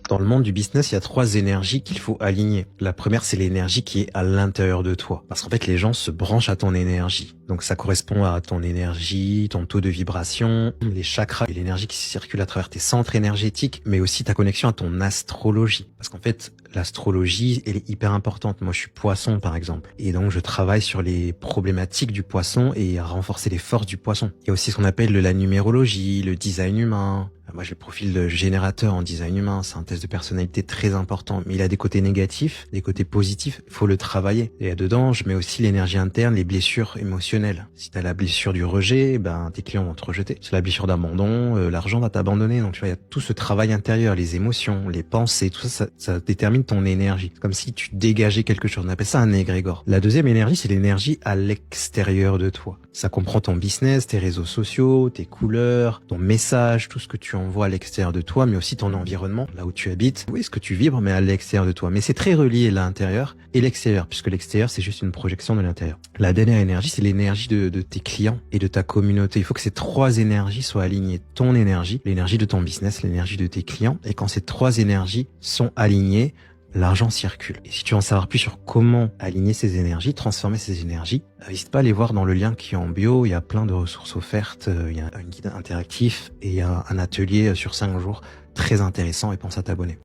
Dans le monde du business, il y a 3 énergies qu'il faut aligner. La première, c'est l'énergie qui est à l'intérieur de toi. Parce qu'en fait, les gens se branchent à ton énergie. Donc ça correspond à ton énergie, ton taux de vibration, les chakras et l'énergie qui circule à travers tes centres énergétiques, mais aussi ta connexion à ton astrologie. Parce qu'en fait, l'astrologie, elle est hyper importante. Moi, je suis poisson, par exemple. Et donc, je travaille sur les problématiques du poisson et à renforcer les forces du poisson. Il y a aussi ce qu'on appelle la numérologie, le design humain. Moi, j'ai le profil de générateur en design humain. C'est un test de personnalité très important. Mais il a des côtés négatifs, des côtés positifs. Il faut le travailler. Et dedans, je mets aussi l'énergie interne, les blessures émotionnelles. Si tu as la blessure du rejet, ben, tes clients vont te rejeter. Si tu as la blessure d'abandon, l'argent va t'abandonner. Donc, tu vois, il y a tout ce travail intérieur, les émotions, les pensées, tout ça, ça détermine ton énergie. C'est comme si tu dégageais quelque chose. On appelle ça un égrégore. La deuxième énergie, c'est l'énergie à l'extérieur de toi. Ça comprend ton business, tes réseaux sociaux, tes couleurs, ton message, tout ce que tu envoies à l'extérieur de toi, mais aussi ton environnement, là où tu habites. Oui, ce que tu vibres, mais à l'extérieur de toi. Mais c'est très relié l'intérieur et l'extérieur, puisque l'extérieur, c'est juste une projection de l'intérieur. La dernière énergie, c'est l'énergie de tes clients et de ta communauté. Il faut que ces 3 énergies soient alignées. Ton énergie, l'énergie de ton business, l'énergie de tes clients. Et quand ces 3 énergies sont alignées, l'argent circule. Et si tu veux en savoir plus sur comment aligner ces énergies, transformer ces énergies, n'hésite pas à aller voir dans le lien qui est en bio. Il y a plein de ressources offertes. Il y a un guide interactif et il y a un atelier sur 5 jours très intéressant et pense à t'abonner.